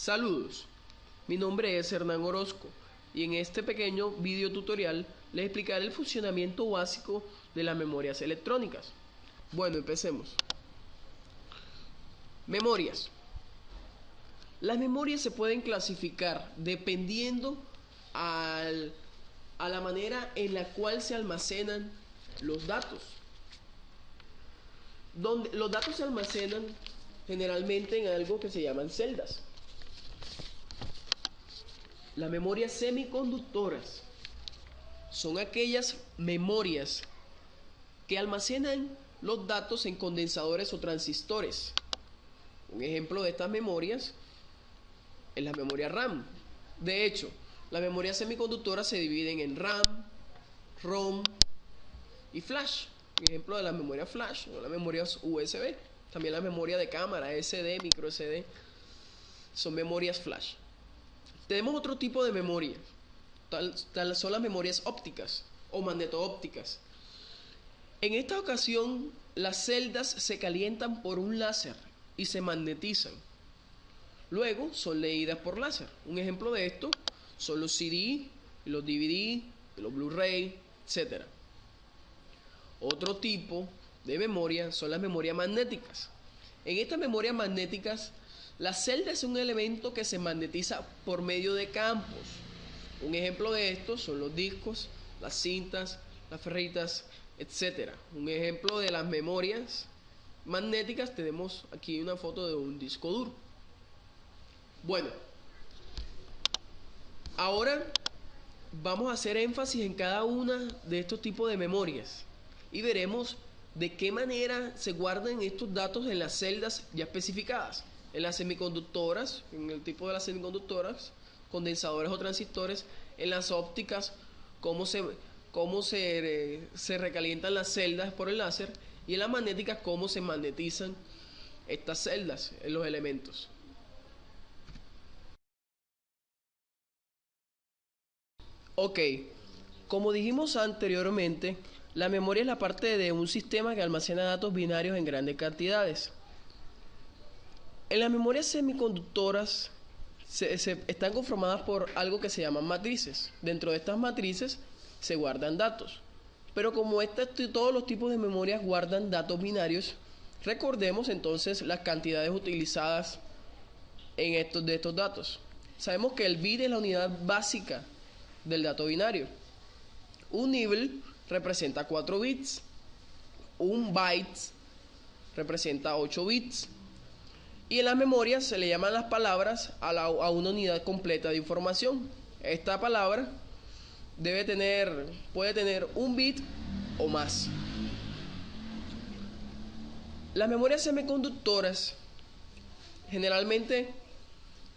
Saludos, mi nombre es Hernán Orozco y en este pequeño video tutorial les explicaré el funcionamiento básico de las memorias electrónicas. Bueno, empecemos. Memorias. Las memorias se pueden clasificar dependiendo a la manera en la cual se almacenan los datos. Los datos se almacenan generalmente en algo que se llaman celdas. Las memorias semiconductoras son aquellas memorias que almacenan los datos en condensadores o transistores. Un ejemplo de estas memorias es la memoria RAM. De hecho, las memorias semiconductoras se dividen en RAM, ROM y flash. Un ejemplo de las memorias flash o las memorias USB. También la memoria de cámara, SD, micro SD, son memorias flash. Tenemos otro tipo de memoria, tal son las memorias ópticas o magneto-ópticas. En esta ocasión, las celdas se calientan por un láser y se magnetizan. Luego son leídas por láser. Un ejemplo de esto son los CD, los DVD, los Blu-ray, etc. Otro tipo de memoria son las memorias magnéticas. En estas memorias magnéticas, la celda es un elemento que se magnetiza por medio de campos. Un ejemplo de esto son los discos, las cintas, las ferritas, etc. Un ejemplo de las memorias magnéticas, tenemos aquí una foto de un disco duro. Bueno, ahora vamos a hacer énfasis en cada una de estos tipos de memorias y veremos de qué manera se guardan estos datos en las celdas ya especificadas. En las semiconductoras, en el tipo de las semiconductoras, condensadores o transistores, en las ópticas, cómo se recalientan las celdas por el láser, y en las magnéticas, cómo se magnetizan estas celdas en los elementos. Ok, como dijimos anteriormente, la memoria es la parte de un sistema que almacena datos binarios en grandes cantidades. En las memorias semiconductoras están conformadas por algo que se llaman matrices. Dentro de estas matrices se guardan datos. Pero como todos los tipos de memorias guardan datos binarios, recordemos entonces las cantidades utilizadas de estos datos. Sabemos que el bit es la unidad básica del dato binario. Un nibble representa 4 bits. Un byte representa 8 bits. Y en las memorias se le llaman las palabras a una unidad completa de información. Esta palabra puede tener un bit o más. Las memorias semiconductoras generalmente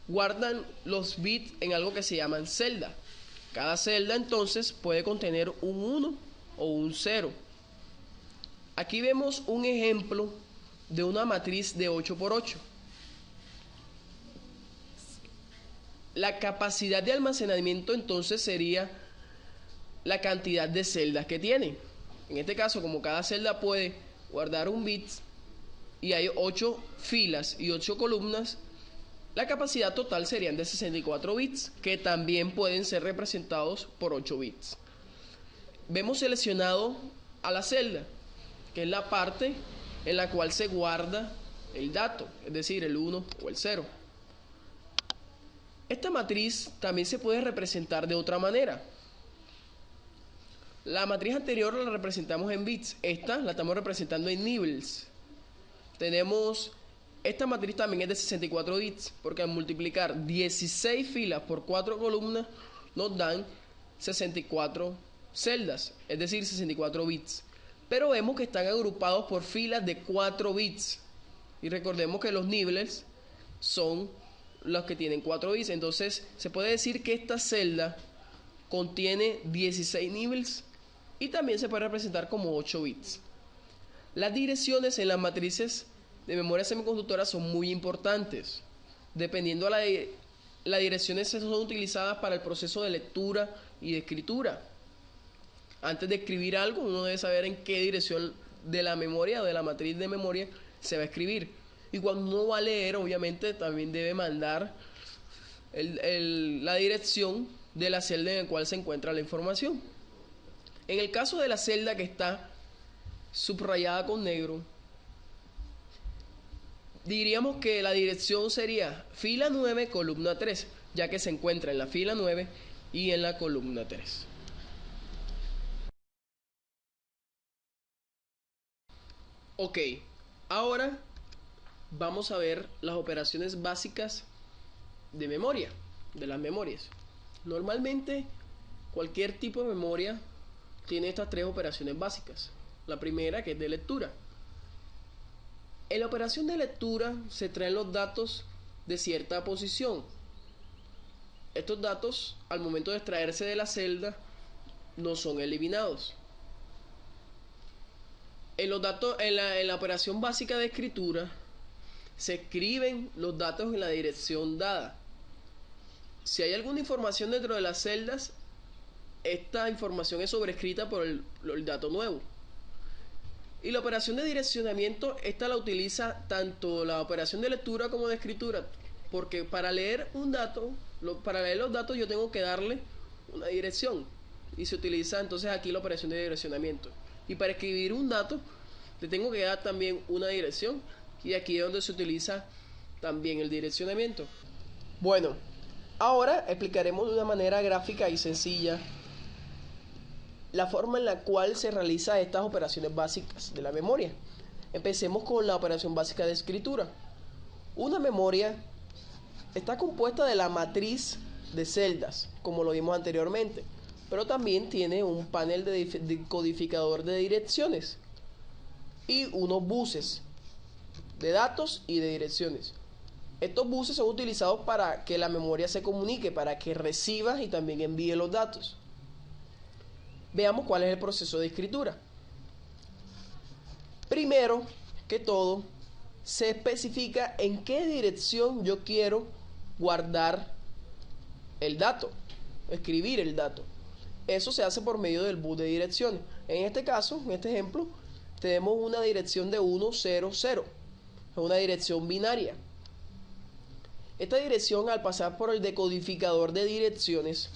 guardan los bits en algo que se llaman celda. Cada celda entonces puede contener un 1 o un 0. Aquí vemos un ejemplo de una matriz de 8×8. La capacidad de almacenamiento entonces sería la cantidad de celdas que tiene. En este caso, como cada celda puede guardar un bit y hay 8 filas y 8 columnas, la capacidad total serían de 64 bits, que también pueden ser representados por 8 bits. Vemos seleccionado a la celda, que es la parte en la cual se guarda el dato, es decir, el 1 o el 0. Esta matriz también se puede representar de otra manera. La matriz anterior la representamos en bits, esta la estamos representando en nibbles. Esta matriz también es de 64 bits, porque al multiplicar 16 filas por 4 columnas nos dan 64 celdas, es decir, 64 bits. Pero vemos que están agrupados por filas de 4 bits. Y recordemos que los nibbles son los que tienen 4 bits. Entonces se puede decir que esta celda contiene 16 nibbles y también se puede representar como 8 bits. Las direcciones en las matrices de memoria semiconductora son muy importantes. Dependiendo de las direcciones, son utilizadas para el proceso de lectura y de escritura. Antes de escribir algo, uno debe saber en qué dirección de la memoria o de la matriz de memoria se va a escribir. Y cuando uno va a leer, obviamente también debe mandar la dirección de la celda en la cual se encuentra la información. En el caso de la celda que está subrayada con negro, diríamos que la dirección sería fila 9, columna 3, ya que se encuentra en la fila 9 y en la columna 3. Ok, ahora vamos a ver las operaciones básicas de memoria, de las memorias. Normalmente cualquier tipo de memoria tiene estas tres operaciones básicas. La primera, que es de lectura. En la operación de lectura se traen los datos de cierta posición. Estos datos, al momento de extraerse de la celda, no son eliminados. En la operación básica de escritura se escriben los datos en la dirección dada. Si hay alguna información dentro de las celdas, esta información es sobrescrita por el dato nuevo. Y la operación de direccionamiento, esta la utiliza tanto la operación de lectura como de escritura, porque para leer un dato, para leer los datos yo tengo que darle una dirección, y se utiliza entonces aquí la operación de direccionamiento. Y para escribir un dato le tengo que dar también una dirección, y aquí es donde se utiliza también el direccionamiento. Bueno, ahora explicaremos de una manera gráfica y sencilla la forma en la cual se realizan estas operaciones básicas de la memoria. Empecemos con la operación básica de escritura. Una memoria está compuesta de la matriz de celdas, como lo vimos anteriormente, pero también tiene un panel de codificador de direcciones y unos buses de datos y de direcciones. Estos buses son utilizados para que la memoria se comunique, para que reciba y también envíe los datos. Veamos cuál es el proceso de escritura. Primero que todo, se especifica en qué dirección yo quiero guardar el dato, escribir el dato. Eso se hace por medio del bus de direcciones. En este caso, en este ejemplo, tenemos una dirección de 100, es una dirección binaria. Esta dirección, al pasar por el decodificador de direcciones,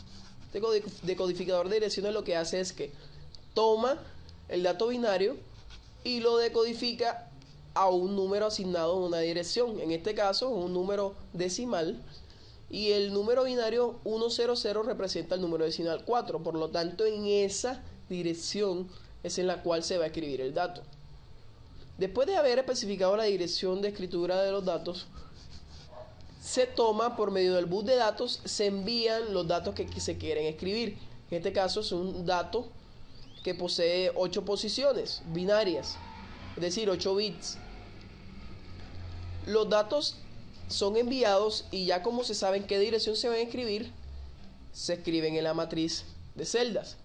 decodificador de direcciones lo que hace es que toma el dato binario y lo decodifica a un número asignado en una dirección. En este caso, un número decimal, y el número binario 100 representa el número decimal 4. Por lo tanto, en esa dirección es en la cual se va a escribir el dato. Después de haber especificado la dirección de escritura de los datos, se toma por medio del bus de datos, se envían los datos que se quieren escribir. En este caso es un dato que posee 8 posiciones binarias, es decir, 8 bits. Los datos son enviados y ya como se sabe en qué dirección se van a escribir, se escriben en la matriz de celdas.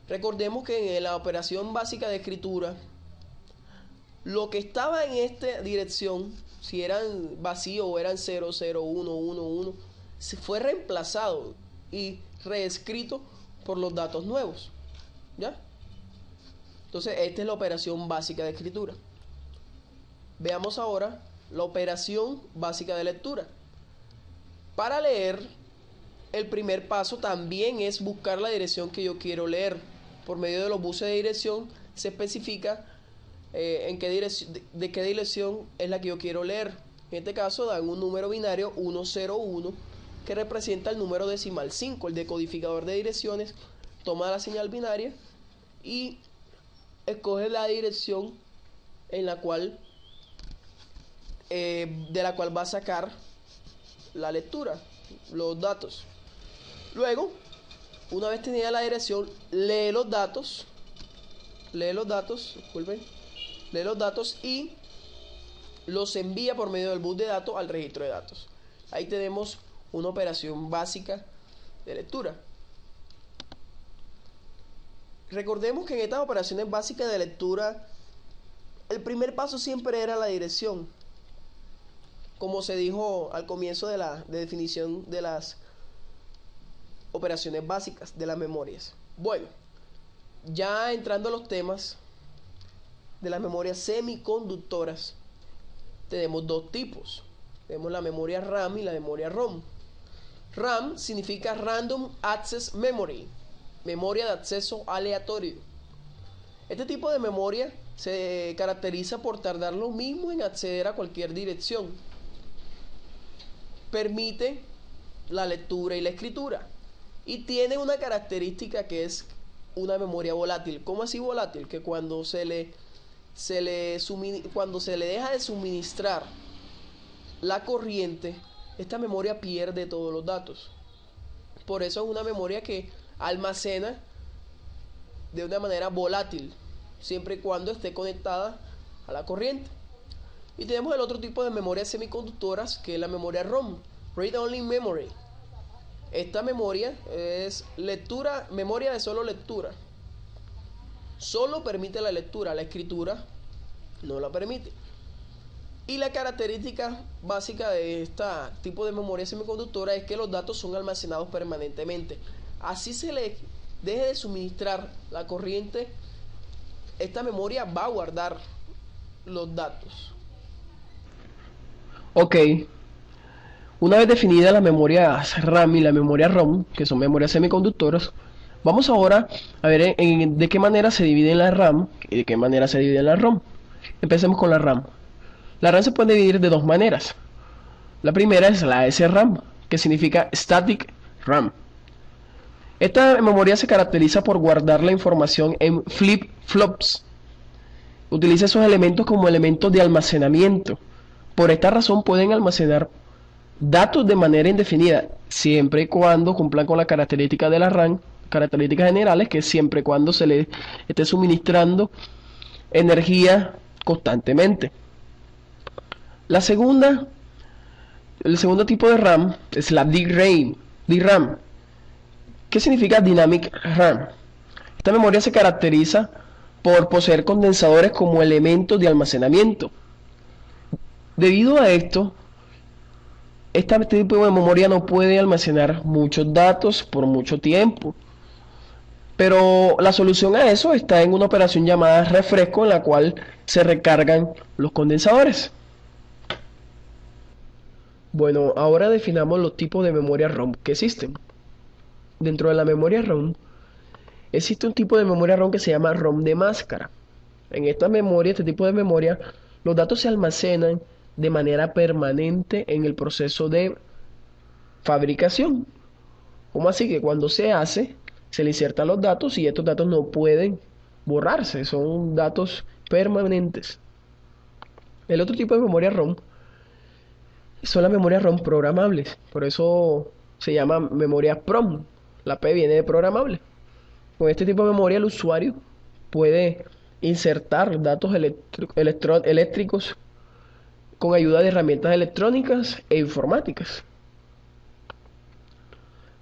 Recordemos que en la operación básica de escritura, lo que estaba en esta dirección, si eran vacíos o eran 0, 0, 1, 1, 1, se fue reemplazado y reescrito por los datos nuevos. ¿Ya? Entonces, esta es la operación básica de escritura. Veamos ahora la operación básica de lectura. Para leer, el primer paso también es buscar la dirección que yo quiero leer. Por medio de los buses de dirección se especifica de qué dirección es la que yo quiero leer. En este caso dan un número binario 101 que representa el número decimal 5. El decodificador de direcciones toma la señal binaria y escoge la dirección en la cual de la cual va a sacar la lectura, los datos. Luego, una vez tenida la dirección, lee los datos y los envía por medio del bus de datos al registro de datos. Ahí tenemos una operación básica de lectura. Recordemos que en estas operaciones básicas de lectura, el primer paso siempre era la dirección, como se dijo al comienzo de la definición de las operaciones básicas de las memorias. Bueno, ya entrando a los temas de las memorias semiconductoras, tenemos dos tipos. Tenemos la memoria RAM y la memoria ROM. RAM significa Random Access Memory, memoria de acceso aleatorio. Este tipo de memoria se caracteriza por tardar lo mismo en acceder a cualquier dirección. Permite la lectura y la escritura. Y tiene una característica que es una memoria volátil. ¿Cómo así volátil? Que cuando se le deja de suministrar la corriente, esta memoria pierde todos los datos. Por eso es una memoria que almacena de una manera volátil, siempre y cuando esté conectada a la corriente. Y tenemos el otro tipo de memorias semiconductoras, que es la memoria ROM, Read Only Memory. Esta memoria es memoria de solo lectura. Solo permite la lectura, la escritura no la permite. Y la característica básica de este tipo de memoria semiconductora es que los datos son almacenados permanentemente. Así se le deje de suministrar la corriente, esta memoria va a guardar los datos. Ok, una vez definida la memoria RAM y la memoria ROM, que son memorias semiconductoras, vamos ahora a ver de qué manera se divide la RAM y de qué manera se divide la ROM. Empecemos con la RAM. La RAM se puede dividir de dos maneras. La primera es la SRAM, que significa Static RAM. Esta memoria se caracteriza por guardar la información en flip-flops. Utiliza esos elementos como elementos de almacenamiento. Por esta razón pueden almacenar datos de manera indefinida, siempre y cuando cumplan con la característica de la RAM, características generales, que es siempre y cuando se le esté suministrando energía constantemente. El segundo tipo de RAM es la DRAM. ¿Qué significa Dynamic RAM? Esta memoria se caracteriza por poseer condensadores como elementos de almacenamiento. Debido a esto, este tipo de memoria no puede almacenar muchos datos por mucho tiempo. Pero la solución a eso está en una operación llamada refresco, en la cual se recargan los condensadores. Bueno, ahora definamos los tipos de memoria ROM que existen. Dentro de la memoria ROM, existe un tipo de memoria ROM que se llama ROM de máscara. En esta memoria, este tipo de memoria, los datos se almacenan de manera permanente en el proceso de fabricación. ¿Cómo así? Que cuando se hace, se le insertan los datos y estos datos no pueden borrarse, son datos permanentes. El otro tipo de memoria ROM son las memorias ROM programables, por eso se llama memoria PROM. La P viene de programable. Con este tipo de memoria el usuario puede insertar datos eléctricos con ayuda de herramientas electrónicas e informáticas.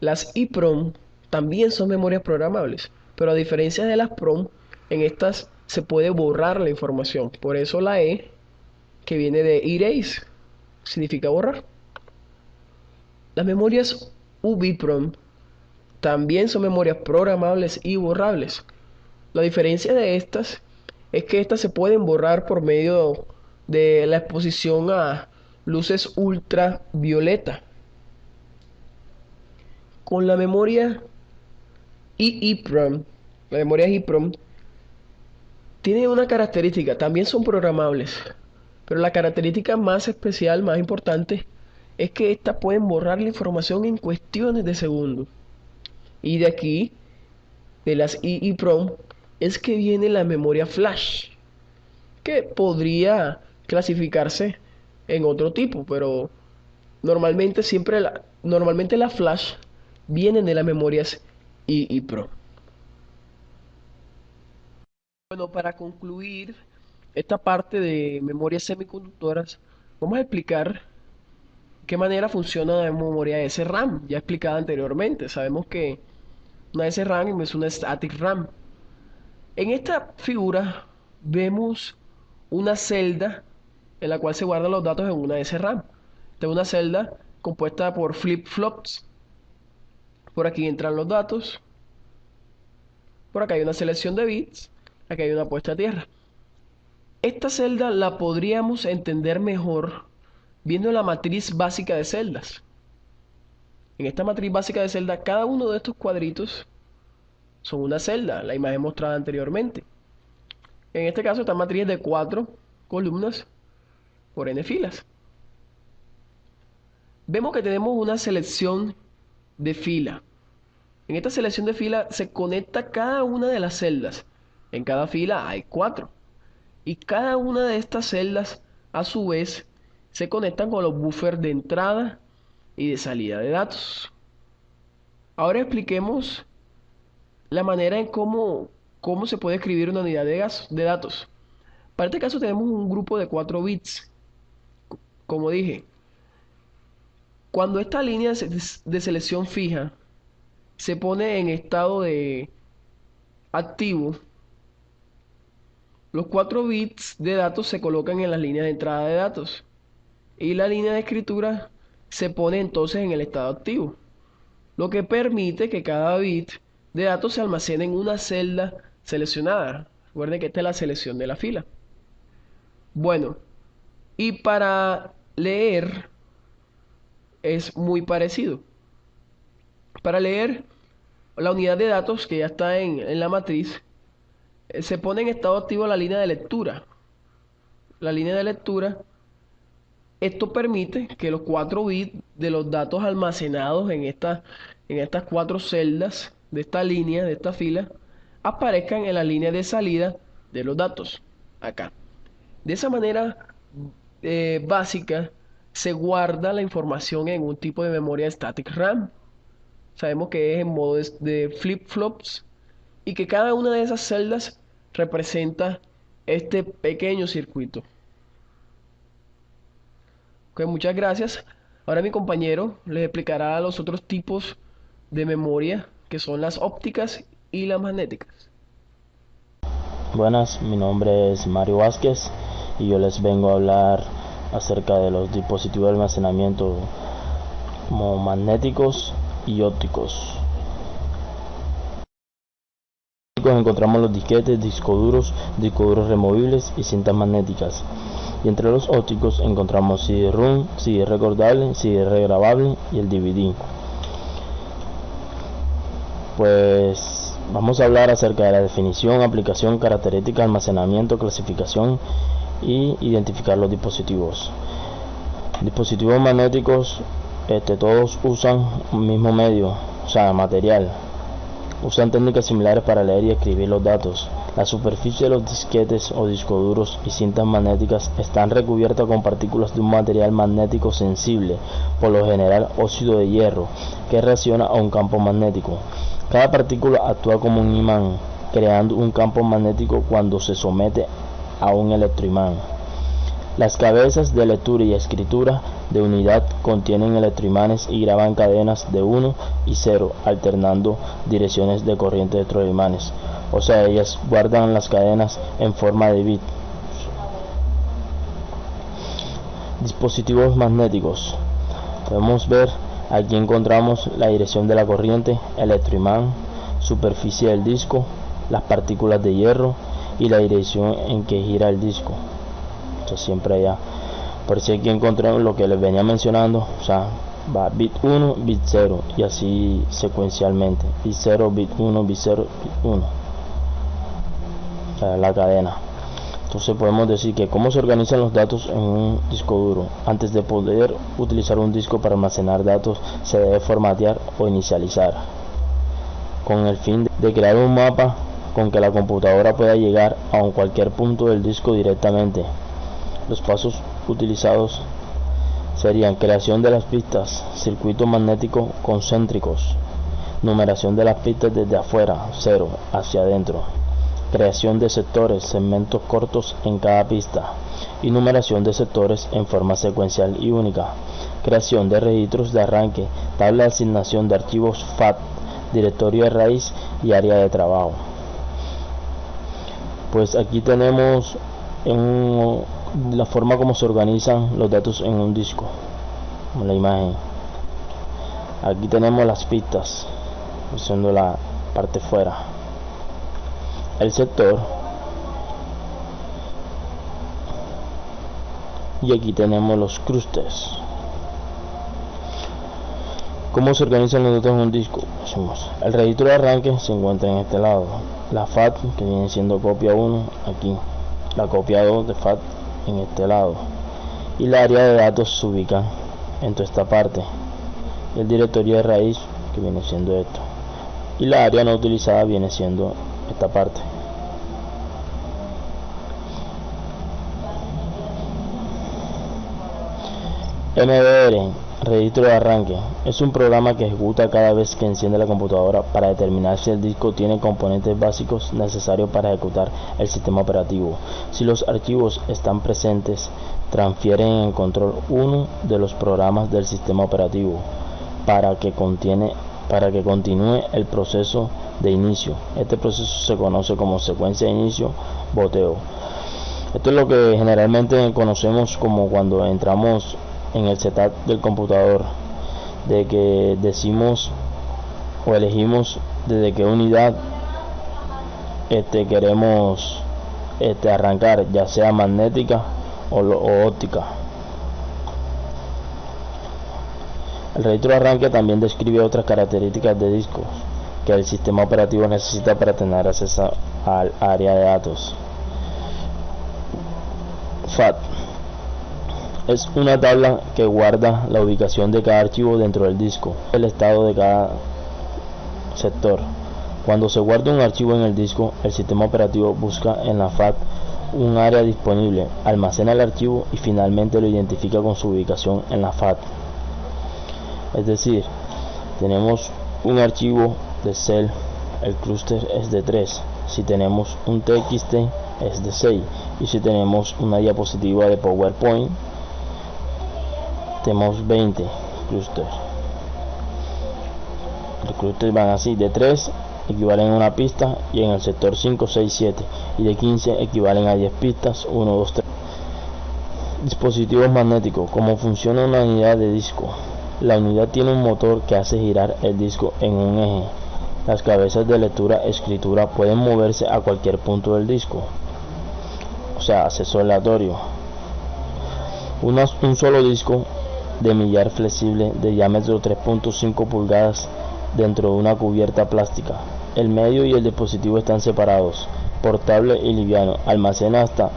Las EEPROM también son memorias programables, pero a diferencia de las PROM, en estas se puede borrar la información. Por eso la E, que viene de erase, significa borrar. Las memorias UBPROM también son memorias programables y borrables. La diferencia de estas es que estas se pueden borrar por medio de la exposición a luces ultravioleta. Con la memoria EEPROM, la memoria EEPROM tiene una característica, también son programables, pero la característica más especial, más importante, es que estas pueden borrar la información en cuestiones de segundos. Y de aquí, de las EEPROM, es que viene la memoria flash, que podría clasificarse en otro tipo, pero normalmente las flash vienen de las memorias EEPROM. Bueno, para concluir esta parte de memorias semiconductoras, vamos a explicar qué manera funciona la memoria SRAM, ya explicada anteriormente. Sabemos que una SRAM es una static RAM. En esta figura vemos una celda en la cual se guardan los datos en una SRAM. Esta es una celda compuesta por flip-flops. Por aquí entran los datos. Por acá hay una selección de bits. Aquí hay una puesta a tierra. Esta celda la podríamos entender mejor viendo la matriz básica de celdas. En esta matriz básica de celda, cada uno de estos cuadritos son una celda, la imagen mostrada anteriormente. En este caso, esta matriz es de 4 columnas por n filas. Vemos que tenemos una selección de fila. En esta selección de fila se conecta cada una de las celdas. En cada fila hay 4. Y cada una de estas celdas, a su vez, se conectan con los buffers de entrada y de salida de datos. Ahora expliquemos la manera en cómo se puede escribir una unidad de datos. Para este caso tenemos un grupo de 4 bits. Como dije, cuando esta línea de selección fija se pone en estado de activo, los 4 bits de datos se colocan en las líneas de entrada de datos y la línea de escritura se pone entonces en el estado activo, lo que permite que cada bit de datos se almacene en una celda seleccionada. Recuerden que esta es la selección de la fila. Bueno, y para leer es muy parecido. Para leer la unidad de datos que ya está en la matriz, se pone en estado activo la línea de lectura. La línea de lectura, esto permite que los 4 bits de los datos almacenados en estas 4 celdas de esta línea, de esta fila, aparezcan en la línea de salida de los datos, acá. De esa manera básica, se guarda la información en un tipo de memoria static RAM. Sabemos que es en modo de flip-flops y que cada una de esas celdas representa este pequeño circuito. Ok, muchas gracias. Ahora mi compañero les explicará los otros tipos de memoria, que son las ópticas y las magnéticas. Buenas, mi nombre es Mario Vázquez y yo les vengo a hablar acerca de los dispositivos de almacenamiento como magnéticos y ópticos. Encontramos los disquetes, discos duros removibles y cintas magnéticas. Y entre los ópticos encontramos CD-ROM, CD recordable, CD regrabable y el DVD. Pues vamos a hablar acerca de la definición, aplicación, características, almacenamiento, clasificación y identificar los dispositivos. Dispositivos magnéticos, todos usan un mismo medio, o sea, material. Usan técnicas similares para leer y escribir los datos. La superficie de los disquetes o discos duros y cintas magnéticas están recubiertas con partículas de un material magnético sensible, por lo general óxido de hierro, que reacciona a un campo magnético. Cada partícula actúa como un imán, creando un campo magnético cuando se somete a un electroimán. Las cabezas de lectura y escritura de unidad contienen electroimanes y graban cadenas de 1 y 0, alternando direcciones de corriente de otros imanes. O sea, ellas guardan las cadenas en forma de bits. Dispositivos magnéticos. Podemos ver, aquí encontramos la dirección de la corriente, electroimán, superficie del disco, las partículas de hierro y la dirección en que gira el disco. Esto siempre allá. Por si aquí encontramos lo que les venía mencionando, o sea, va bit 1, bit 0 y así secuencialmente, bit 0, bit 1, bit 0, bit 1, o sea, la cadena. Entonces podemos decir que cómo se organizan los datos en un disco duro. Antes de poder utilizar un disco para almacenar datos, se debe formatear o inicializar, con el fin de crear un mapa con que la computadora pueda llegar a cualquier punto del disco directamente. Los pasos utilizados serían creación de las pistas, circuitos magnéticos concéntricos, numeración de las pistas desde afuera, 0 hacia adentro, creación de sectores, segmentos cortos en cada pista, y numeración de sectores en forma secuencial y única, creación de registros de arranque, tabla de asignación de archivos FAT, directorio de raíz y área de trabajo. Pues aquí tenemos la forma como se organizan los datos en un disco, como la imagen. Aquí tenemos las pistas, usando la parte fuera, el sector, y aquí tenemos los clústeres. ¿Cómo se organizan los datos en un disco? El registro de arranque se encuentra en este lado, la FAT, que viene siendo copia 1 aquí, la copia 2 de FAT en este lado, y la área de datos se ubica en toda esta parte, y el directorio de raíz, que viene siendo esto, y la área no utilizada viene siendo esta parte. MBR, registro de arranque, es un programa que ejecuta cada vez que enciende la computadora para determinar si el disco tiene componentes básicos necesarios para ejecutar el sistema operativo. Si los archivos están presentes, transfieren en control uno de los programas del sistema operativo para que continúe el proceso de inicio. Este proceso se conoce como secuencia de inicio boteo. Esto es lo que generalmente conocemos como cuando entramos en el setup del computador, de que decimos o elegimos desde qué unidad queremos arrancar, ya sea magnética o óptica. El registro de arranque también describe otras características de discos que el sistema operativo necesita para tener acceso al área de datos. FAT es una tabla que guarda la ubicación de cada archivo dentro del disco, el estado de cada sector. Cuando se guarda un archivo en el disco, el sistema operativo busca en la FAT un área disponible, almacena el archivo y finalmente lo identifica con su ubicación en la FAT. Es decir, tenemos un archivo de Cell, el clúster es de 3, si tenemos un TXT es de 6, y si tenemos una diapositiva de PowerPoint tenemos 20 clústeres. Los clústeres van así: de 3 equivalen a una pista, y en el sector 5, 6, 7, y de 15 equivalen a 10 pistas, 1, 2, 3. Dispositivos magnéticos. ¿Cómo funciona una unidad de disco? La unidad tiene un motor que hace girar el disco en un eje. Las cabezas de lectura-escritura pueden moverse a cualquier punto del disco, o sea, acceso aleatorio. Un solo disco de millar flexible de diámetro 3.5 pulgadas dentro de una cubierta plástica. El medio y el dispositivo están separados. Portable y liviano. Almacena hasta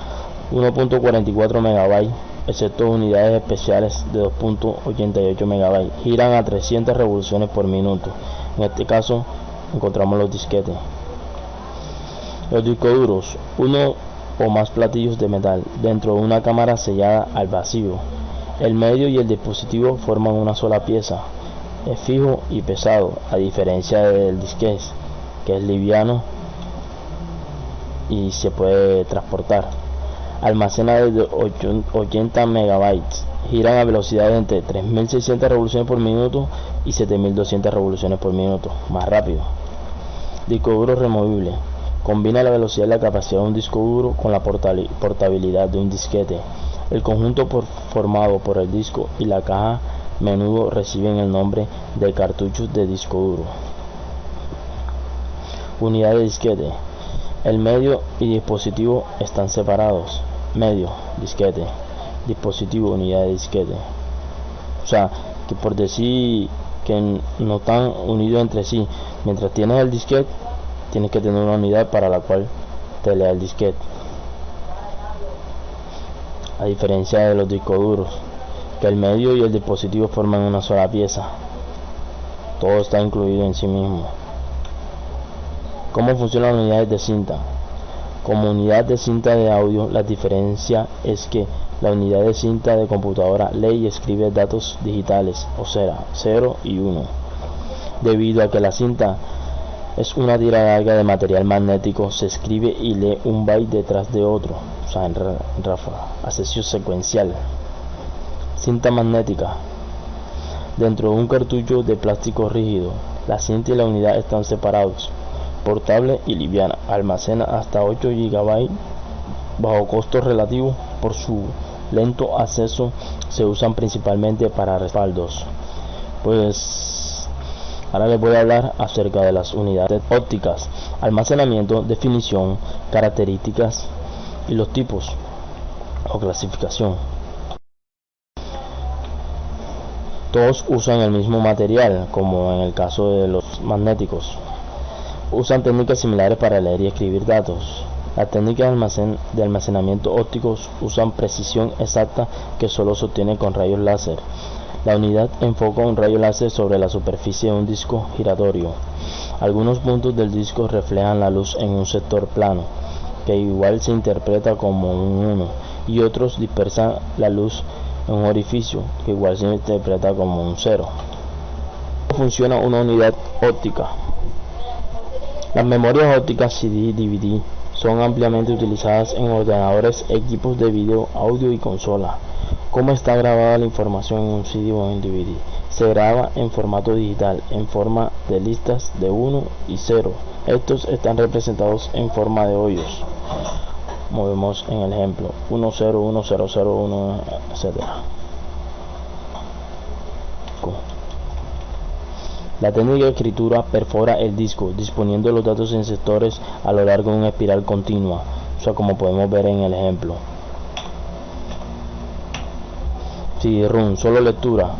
1.44 MB, excepto unidades especiales de 2.88 MB. Giran a 300 revoluciones por minuto. En este caso encontramos los disquetes. Los discos duros, uno o más platillos de metal dentro de una cámara sellada al vacío. El medio y el dispositivo forman una sola pieza. Es fijo y pesado, a diferencia del disquete, que es liviano y se puede transportar. Almacena desde 80 MB. Giran a velocidades entre 3600 revoluciones por minuto y 7200 revoluciones por minuto, más rápido. Disco duro removible. Combina la velocidad y la capacidad de un disco duro con la portabilidad de un disquete. El conjunto formado por el disco y la caja menudo reciben el nombre de cartuchos de disco duro. Unidad de disquete. El medio y dispositivo están separados. Medio, disquete. Dispositivo, unidad de disquete. O sea, que por decir que no están unidos entre sí, mientras tienes el disquete, tienes que tener una unidad para la cual te lea el disquete. A diferencia de los discos duros, que el medio y el dispositivo forman una sola pieza. Todo está incluido en sí mismo. ¿Cómo funcionan las unidades de cinta? Como unidad de cinta de audio, la diferencia es que la unidad de cinta de computadora lee y escribe datos digitales, o sea, 0 y 1. Debido a que la cinta es una tira larga de material magnético, se escribe y lee un byte detrás de otro, o sea, en acceso secuencial. Cinta magnética. Dentro de un cartucho de plástico rígido, la cinta y la unidad están separados. Portable y liviana. Almacena hasta 8 GB bajo costo relativo. Por su lento acceso se usan principalmente para respaldos. Pues ahora les voy a hablar acerca de las unidades ópticas: almacenamiento, definición, características y los tipos o clasificación. Todos usan el mismo material, como en el caso de los magnéticos. Usan técnicas similares para leer y escribir datos. Las técnicas de almacenamiento ópticos usan precisión exacta que solo se obtiene con rayos láser. La unidad enfoca un rayo láser sobre la superficie de un disco giratorio. Algunos puntos del disco reflejan la luz en un sector plano, que igual se interpreta como un 1, y otros dispersan la luz en un orificio, que igual se interpreta como un 0. ¿Cómo funciona una unidad óptica? Las memorias ópticas CD, DVD son ampliamente utilizadas en ordenadores, equipos de video, audio y consola. ¿Cómo está grabada la información en un CD o en DVD? Se graba en formato digital, en forma de listas de 1 y 0. Estos están representados en forma de hoyos. Movemos en el ejemplo 1, 0, 1, 0, 0, 1, etc. La técnica de escritura perfora el disco, disponiendo los datos en sectores a lo largo de una espiral continua, o sea, como podemos ver en el ejemplo. CD-ROM, solo lectura,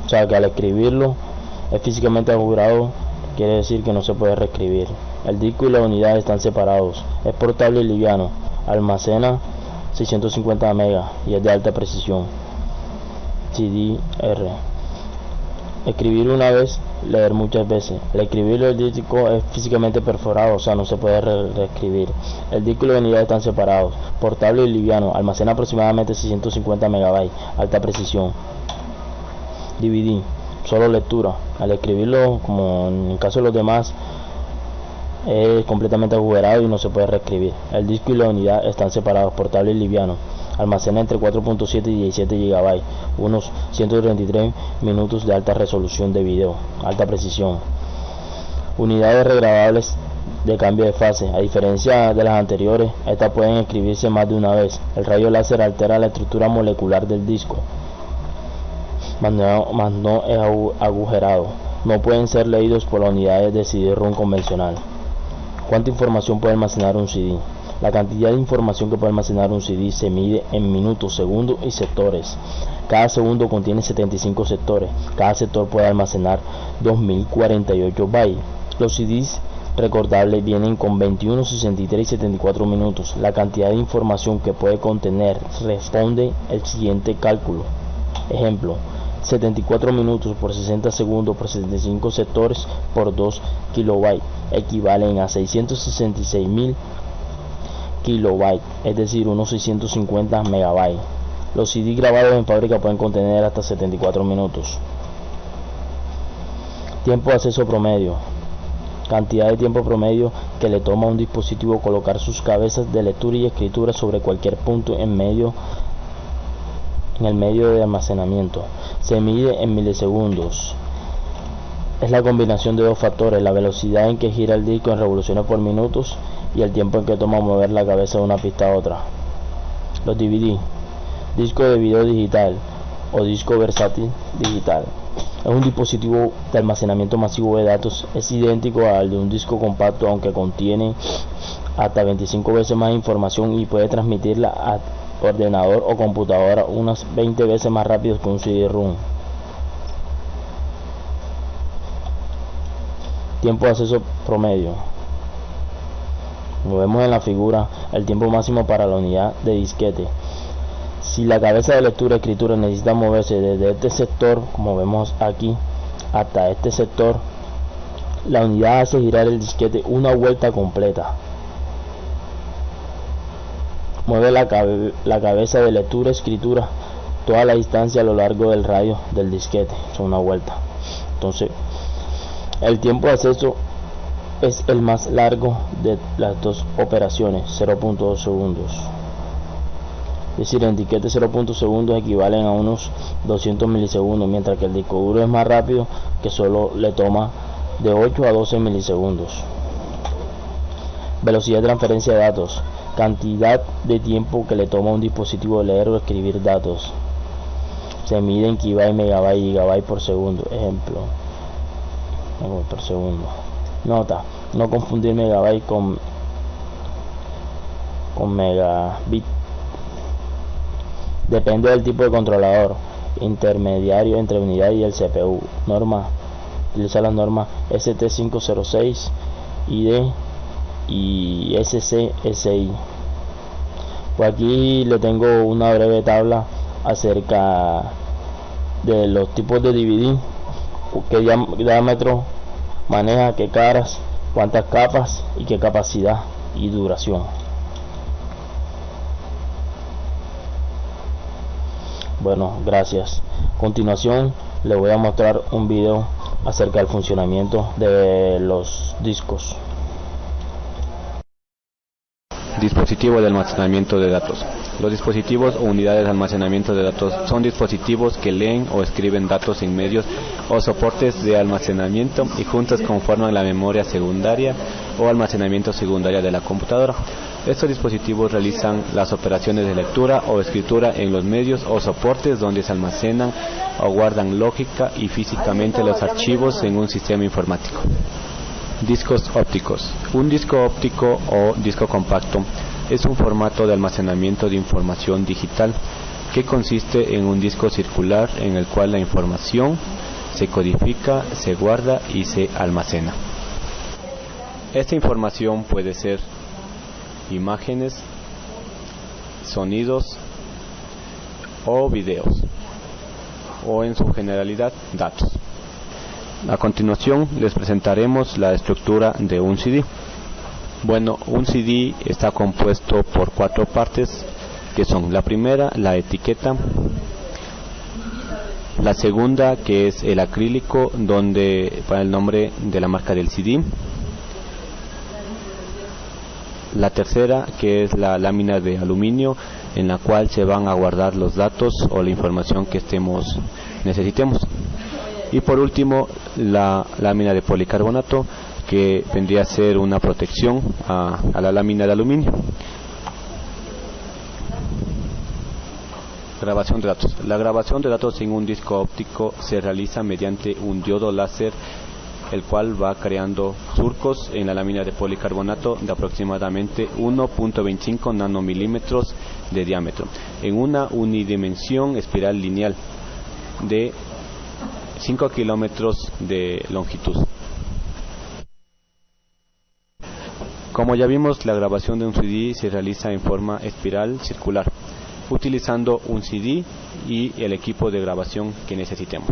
o sea que al escribirlo es físicamente asegurado, quiere decir que no se puede reescribir. El disco y la unidad están separados, es portable y liviano, almacena 650 MB y es de alta precisión. CD-R, escribir una vez, leer muchas veces. Al escribirlo el disco es físicamente perforado, o sea no se puede reescribir. El disco y la unidad están separados, portable y liviano, almacena aproximadamente 650 MB, alta precisión. DVD, solo lectura. Al escribirlo, como en el caso de los demás, es completamente agujerado y no se puede reescribir. El disco y la unidad están separados, portable y liviano, almacena entre 4.7 y 17 GB, unos 133 minutos de alta resolución de video, alta precisión. Unidades regrabables de cambio de fase. A diferencia de las anteriores, estas pueden escribirse más de una vez. El rayo láser altera la estructura molecular del disco, mas no es agujerado. No pueden ser leídos por las unidades de CD-ROM convencional. ¿Cuánta información puede almacenar un CD? La cantidad de información que puede almacenar un CD se mide en minutos, segundos y sectores. Cada segundo contiene 75 sectores. Cada sector puede almacenar 2048 bytes. Los CDs recordables vienen con 21, 63 y 74 minutos. La cantidad de información que puede contener responde el siguiente cálculo. Ejemplo: 74 minutos por 60 segundos por 75 sectores por 2 kilobytes equivalen a 666.000 kilobytes, es decir, unos 650 megabytes. Los CD grabados en fábrica pueden contener hasta 74 minutos. Tiempo de acceso promedio. Cantidad de tiempo promedio que le toma a un dispositivo colocar sus cabezas de lectura y escritura sobre cualquier punto en el medio de almacenamiento. Se mide en milisegundos. Es la combinación de dos factores: la velocidad en que gira el disco en revoluciones por minutos y el tiempo en que toma mover la cabeza de una pista a otra. Los DVD, disco de video digital o disco versátil digital, es un dispositivo de almacenamiento masivo de datos. Es idéntico al de un disco compacto, aunque contiene hasta 25 veces más información y puede transmitirla a ordenador o computadora unas 20 veces más rápido que un CD-ROM. Tiempo de acceso promedio. Como vemos en la figura, el tiempo máximo para la unidad de disquete. Si la cabeza de lectura y escritura necesita moverse desde este sector, como vemos aquí, hasta este sector, la unidad hace girar el disquete una vuelta completa. Mueve la cabeza de lectura y escritura toda la distancia a lo largo del radio del disquete, es una vuelta. Entonces, el tiempo de acceso es el más largo de las dos operaciones, 0.2 segundos. Es decir, en disquete 0.2 segundos equivalen a unos 200 milisegundos, mientras que el disco duro es más rápido, que solo le toma de 8 a 12 milisegundos. Velocidad de transferencia de datos. Cantidad de tiempo que le toma a un dispositivo leer o escribir datos. Se mide en kibyte, megabyte y gigabyte por segundo. Ejemplo, por segundo. Nota: no confundir megabyte con megabit. Depende del tipo de controlador. intermediario entre unidad y el CPU. Utiliza las normas ST506, ID y SCSI. Pues aquí le tengo una breve tabla acerca de los tipos de DVD, qué diámetro maneja, qué caras, cuántas capas y qué capacidad y duración. Bueno, gracias. A continuación le voy a mostrar un video acerca del funcionamiento de los discos. Dispositivo de almacenamiento de datos. Los dispositivos o unidades de almacenamiento de datos son dispositivos que leen o escriben datos en medios o soportes de almacenamiento y juntos conforman la memoria secundaria o almacenamiento secundaria de la computadora. Estos dispositivos realizan las operaciones de lectura o escritura en los medios o soportes donde se almacenan o guardan lógica y físicamente los archivos en un sistema informático. Discos ópticos. Un disco óptico o disco compacto es un formato de almacenamiento de información digital que consiste en un disco circular en el cual la información se codifica, se guarda y se almacena. Esta información puede ser imágenes, sonidos o videos, o en su generalidad datos. A continuación les presentaremos la estructura de un CD. Bueno, un CD está compuesto por 4 partes, que son: la primera, la etiqueta; la segunda, que es el acrílico, donde va el nombre de la marca del CD; la tercera, que es la lámina de aluminio, en la cual se van a guardar los datos o la información que necesitemos; y por último, la lámina de policarbonato, que vendría a ser una protección a la lámina de aluminio. Grabación de datos. La grabación de datos en un disco óptico se realiza mediante un diodo láser, el cual va creando surcos en la lámina de policarbonato de aproximadamente 1.25 nanomilímetros de diámetro, en una unidimensión espiral lineal de 5 kilómetros de longitud. Como ya vimos, la grabación de un CD se realiza en forma espiral circular, utilizando un CD y el equipo de grabación que necesitemos.